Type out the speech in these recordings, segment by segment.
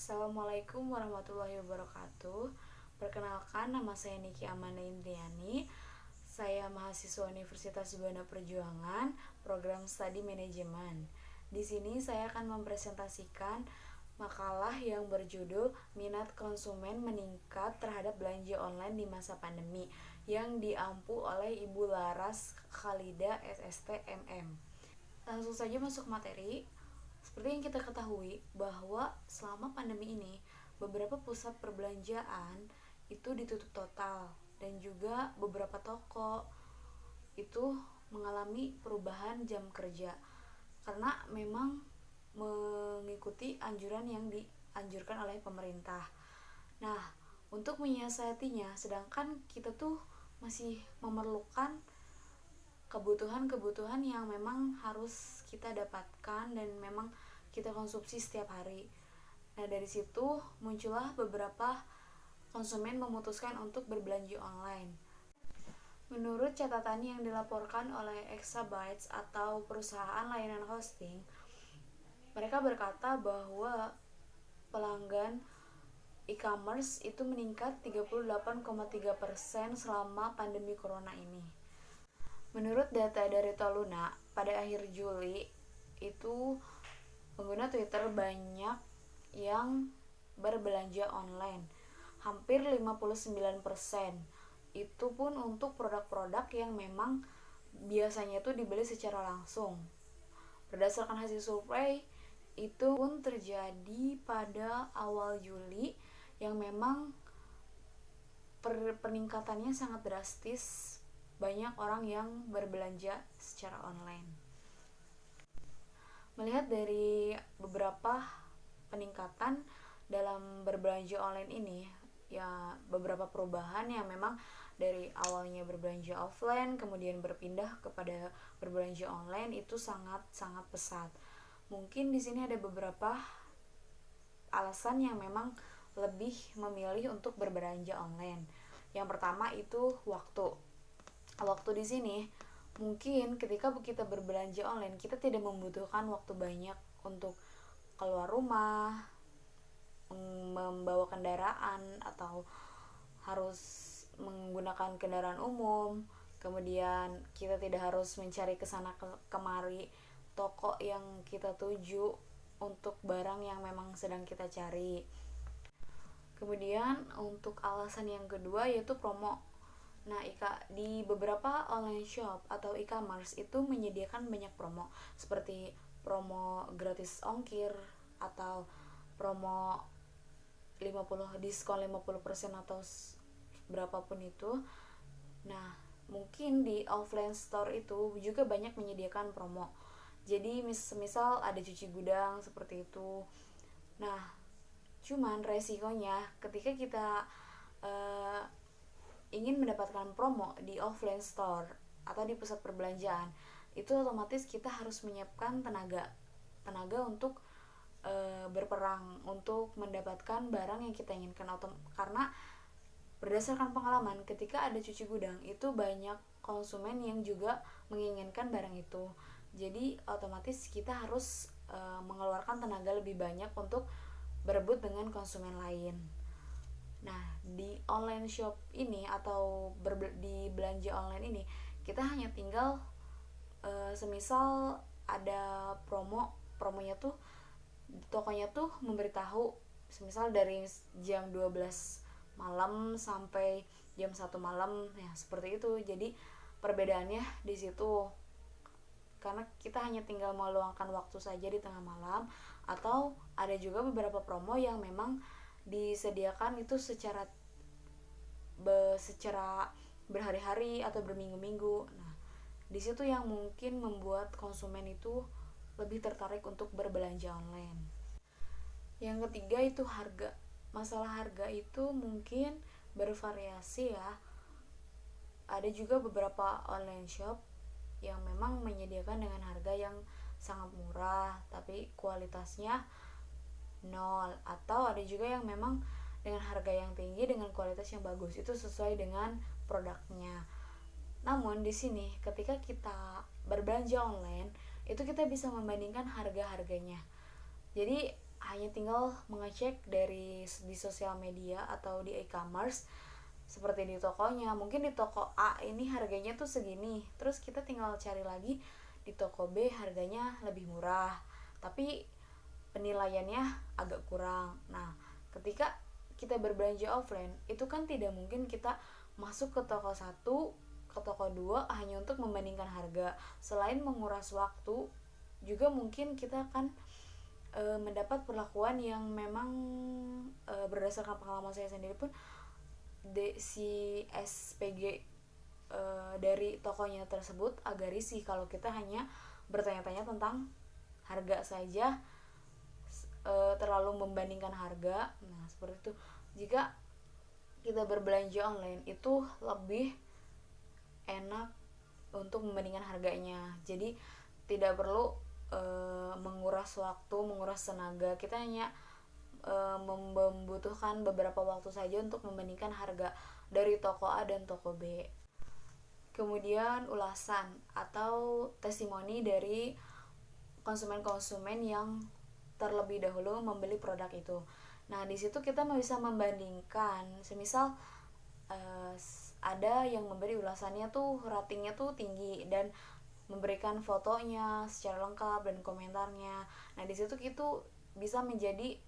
Assalamualaikum warahmatullahi wabarakatuh. Perkenalkan, nama saya Niki Amanda Indriani. Saya mahasiswa Universitas Buana Perjuangan, program Studi Manajemen. Di sini saya akan mempresentasikan makalah yang berjudul Minat Konsumen Meningkat Terhadap Belanja Online di Masa Pandemi yang diampu oleh Ibu Laras Khalida SST MM. Langsung saja masuk materi. Seperti yang kita ketahui bahwa selama pandemi ini beberapa pusat perbelanjaan itu ditutup total dan juga beberapa toko itu mengalami perubahan jam kerja karena memang mengikuti anjuran yang dianjurkan oleh pemerintah. Nah, untuk menyiasatinya, sedangkan kita tuh masih memerlukan kebutuhan-kebutuhan yang memang harus kita dapatkan dan memang kita konsumsi setiap hari. Nah, dari situ muncullah beberapa konsumen memutuskan untuk berbelanja online. Menurut catatan yang dilaporkan oleh Exabytes atau perusahaan layanan hosting, mereka berkata bahwa pelanggan e-commerce itu meningkat 38,3% selama pandemi corona ini. Menurut data dari Toluna, pada akhir Juli itu pengguna Twitter banyak yang berbelanja online, hampir 59%. Itu pun untuk produk-produk yang memang biasanya itu dibeli secara langsung. Berdasarkan hasil survei, itu pun terjadi pada awal Juli yang memang peningkatannya sangat drastis. Banyak orang yang berbelanja secara online. Melihat dari beberapa peningkatan dalam berbelanja online ini, ya beberapa perubahan yang memang dari awalnya berbelanja offline kemudian berpindah kepada berbelanja online itu sangat pesat. Mungkin di sini ada beberapa alasan yang memang lebih memilih untuk berbelanja online. Yang pertama itu waktu di sini mungkin ketika kita berbelanja online kita tidak membutuhkan waktu banyak untuk keluar rumah, membawa kendaraan atau harus menggunakan kendaraan umum, kemudian kita tidak harus mencari kesana kemari toko yang kita tuju untuk barang yang memang sedang kita cari. Kemudian untuk alasan yang kedua yaitu promo. Nah, di beberapa online shop atau e-commerce itu menyediakan banyak promo seperti promo gratis ongkir atau promo diskon 50% atau berapapun itu. Nah, mungkin di offline store itu juga banyak menyediakan promo. Jadi misal ada cuci gudang seperti itu. Nah, cuman resikonya ketika kita ingin mendapatkan promo di offline store atau di pusat perbelanjaan, itu otomatis kita harus menyiapkan tenaga untuk berperang untuk mendapatkan barang yang kita inginkan. Karena berdasarkan pengalaman ketika ada cuci gudang itu banyak konsumen yang juga menginginkan barang itu. Jadi otomatis kita harus mengeluarkan tenaga lebih banyak untuk berebut dengan konsumen lain. Nah, di online shop ini atau di belanja online ini kita hanya tinggal semisal ada promonya tuh tokonya tuh memberitahu semisal dari jam 12 malam sampai jam 1 malam ya seperti itu. Jadi perbedaannya di situ karena kita hanya tinggal meluangkan waktu saja di tengah malam, atau ada juga beberapa promo yang memang disediakan itu secara berhari-hari atau berminggu-minggu. Nah, di situ yang mungkin membuat konsumen itu lebih tertarik untuk berbelanja online. Yang ketiga itu harga. Masalah harga itu mungkin bervariasi ya. Ada juga beberapa online shop yang memang menyediakan dengan harga yang sangat murah tapi kualitasnya nol, atau ada juga yang memang dengan harga yang tinggi dengan kualitas yang bagus, itu sesuai dengan produknya. Namun di sini ketika kita berbelanja online itu kita bisa membandingkan harga-harganya. Jadi hanya tinggal mengecek di sosial media atau di e-commerce seperti di tokonya. Mungkin di toko A ini harganya tuh segini, terus kita tinggal cari lagi di toko B harganya lebih murah tapi penilaiannya agak kurang. Nah, ketika kita berbelanja offline itu kan tidak mungkin kita masuk ke toko satu, ke toko dua hanya untuk membandingkan harga. Selain menguras waktu, juga mungkin kita akan mendapat perlakuan yang memang berdasarkan pengalaman saya sendiri pun si SPG dari tokonya tersebut agak risih kalau kita hanya bertanya-tanya tentang harga saja, terlalu membandingkan harga. Nah, seperti itu. Jika kita berbelanja online itu lebih enak untuk membandingkan harganya. Jadi tidak perlu menguras waktu, menguras tenaga. Kita hanya membutuhkan beberapa waktu saja untuk membandingkan harga dari toko A dan toko B. Kemudian ulasan atau testimoni dari konsumen-konsumen yang terlebih dahulu membeli produk itu. Nah, di situ kita bisa membandingkan. Semisal ada yang memberi ulasannya tuh ratingnya tuh tinggi dan memberikan fotonya secara lengkap dan komentarnya. Nah, di situ itu bisa menjadi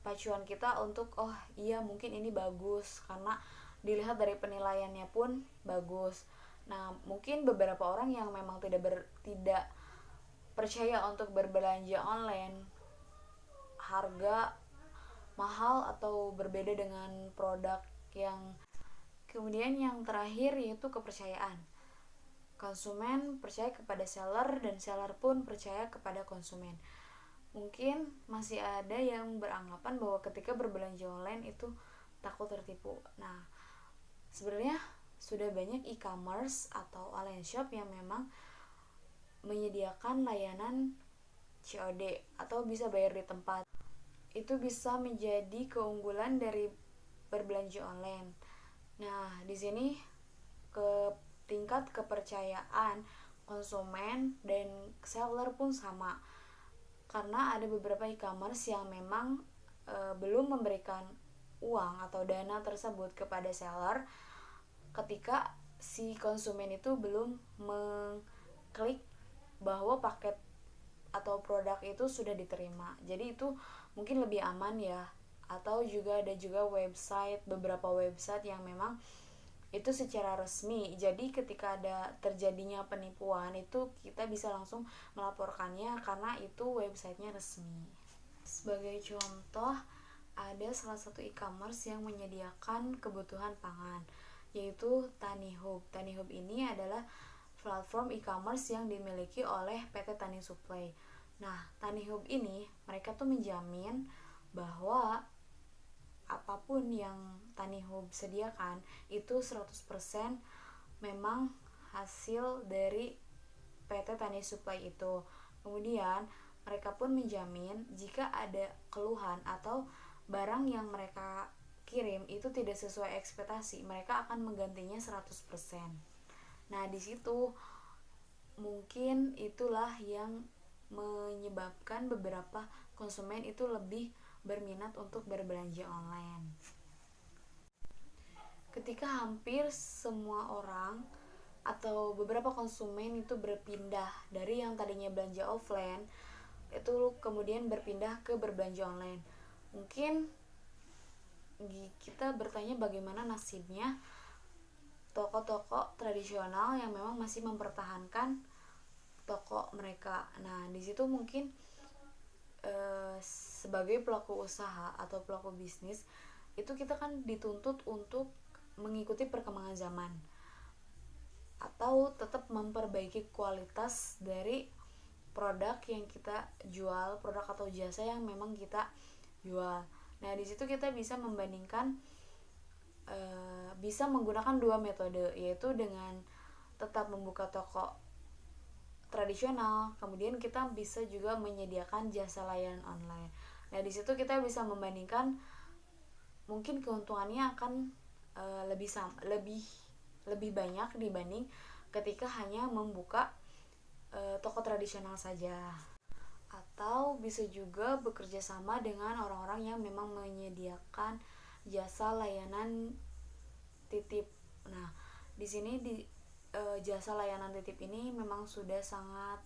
pacuan kita untuk oh iya mungkin ini bagus karena dilihat dari penilaiannya pun bagus. Nah, mungkin beberapa orang yang memang tidak percaya untuk berbelanja online, harga mahal atau berbeda dengan produk yang. Kemudian yang terakhir yaitu kepercayaan. Konsumen percaya kepada seller dan seller pun percaya kepada konsumen. Mungkin masih ada yang beranggapan bahwa ketika berbelanja online itu takut tertipu. Nah, sebenarnya sudah banyak e-commerce atau online shop yang memang menyediakan layanan COD atau bisa bayar di tempat. Itu bisa menjadi keunggulan dari berbelanja online. Nah, di sini tingkat kepercayaan konsumen dan seller pun sama. Karena ada beberapa e-commerce yang memang belum memberikan uang atau dana tersebut kepada seller ketika si konsumen itu belum mengklik bahwa paket atau produk itu sudah diterima. Jadi itu mungkin lebih aman ya. Atau ada juga beberapa website yang memang itu secara resmi. Jadi ketika ada terjadinya penipuan itu kita bisa langsung melaporkannya karena itu websitenya resmi. Sebagai contoh, ada salah satu e-commerce yang menyediakan kebutuhan pangan, yaitu TaniHub. TaniHub ini adalah platform e-commerce yang dimiliki oleh PT Tani Supply. Nah, TaniHub ini mereka tuh menjamin bahwa apapun yang TaniHub sediakan itu 100% memang hasil dari PT Tani Supply itu. Kemudian mereka pun menjamin jika ada keluhan atau barang yang mereka kirim itu tidak sesuai ekspektasi, mereka akan menggantinya 100%. Nah, di situ mungkin itulah yang menyebabkan beberapa konsumen itu lebih berminat untuk berbelanja online. Ketika hampir semua orang atau beberapa konsumen itu berpindah dari yang tadinya belanja offline itu kemudian berpindah ke berbelanja online, mungkin kita bertanya bagaimana nasibnya toko-toko tradisional yang memang masih mempertahankan toko mereka. Nah, di situ mungkin sebagai pelaku usaha atau pelaku bisnis itu kita kan dituntut untuk mengikuti perkembangan zaman atau tetap memperbaiki kualitas dari produk yang kita jual, produk atau jasa yang memang kita jual. Nah, di situ kita bisa membandingkan, bisa menggunakan dua metode, yaitu dengan tetap membuka toko tradisional, kemudian kita bisa juga menyediakan jasa layanan online. Nah, di situ kita bisa membandingkan, mungkin keuntungannya akan lebih banyak dibanding ketika hanya membuka toko tradisional saja. atau bisa juga bekerja sama dengan orang-orang yang memang menyediakan jasa layanan titip. Nah, di sini jasa layanan titip ini memang sudah sangat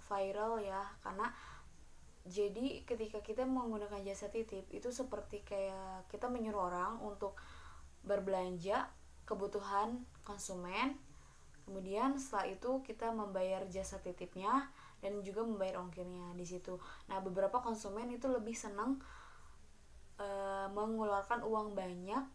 viral ya, karena jadi ketika kita menggunakan jasa titip itu seperti kayak kita menyuruh orang untuk berbelanja kebutuhan konsumen, kemudian setelah itu kita membayar jasa titipnya dan juga membayar ongkirnya di situ. Nah, beberapa konsumen itu lebih senang mengeluarkan uang banyak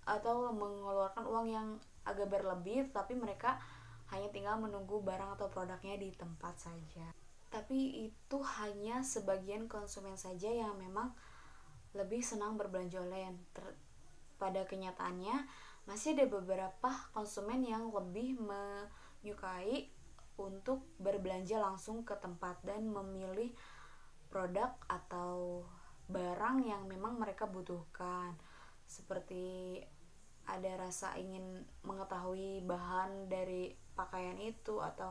atau mengeluarkan uang yang agak berlebih, tapi mereka hanya tinggal menunggu barang atau produknya di tempat saja. Tapi itu hanya sebagian konsumen saja yang memang lebih senang berbelanja online. Pada kenyataannya masih ada beberapa konsumen yang lebih menyukai untuk berbelanja langsung ke tempat dan memilih produk atau barang yang memang mereka butuhkan, seperti ada rasa ingin mengetahui bahan dari pakaian itu atau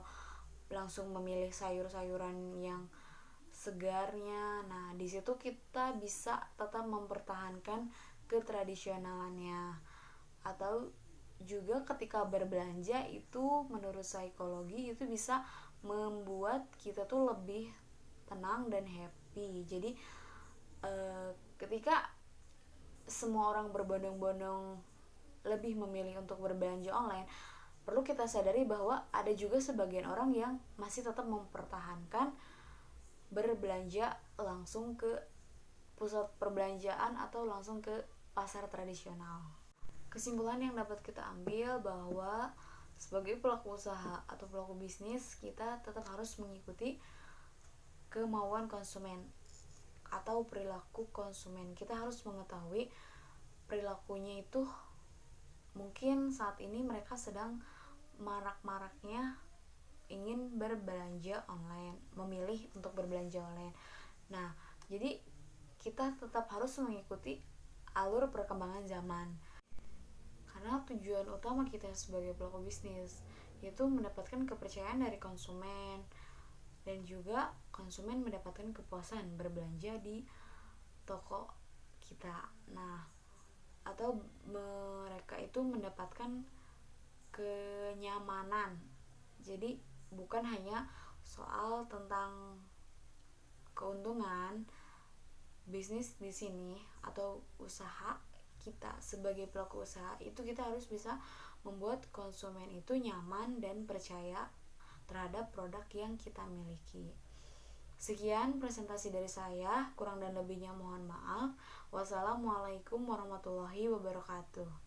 langsung memilih sayur-sayuran yang segarnya. Nah, di situ kita bisa tetap mempertahankan ketradisionalannya. Atau juga ketika berbelanja itu menurut psikologi itu bisa membuat kita tuh lebih tenang dan happy. Jadi ketika semua orang berbondong-bondong lebih memilih untuk berbelanja online, perlu kita sadari bahwa ada juga sebagian orang yang masih tetap mempertahankan berbelanja langsung ke pusat perbelanjaan atau langsung ke pasar tradisional. Kesimpulan yang dapat kita ambil bahwa sebagai pelaku usaha atau pelaku bisnis, kita tetap harus mengikuti kemauan konsumen atau perilaku konsumen. Kita harus mengetahui perilakunya itu. Mungkin saat ini mereka sedang marak-maraknya ingin berbelanja online, memilih untuk berbelanja online. Nah, jadi kita tetap harus mengikuti alur perkembangan zaman. Karena tujuan utama kita sebagai pelaku bisnis yaitu mendapatkan kepercayaan dari konsumen dan juga konsumen mendapatkan kepuasan berbelanja di toko kita. Nah, atau mereka itu mendapatkan kenyamanan. Jadi bukan hanya soal tentang keuntungan. Bisnis di sini atau usaha kita sebagai pelaku usaha itu kita harus bisa membuat konsumen itu nyaman dan percaya terhadap produk yang kita miliki. Sekian presentasi dari saya, kurang dan lebihnya mohon maaf. Wassalamualaikum warahmatullahi wabarakatuh.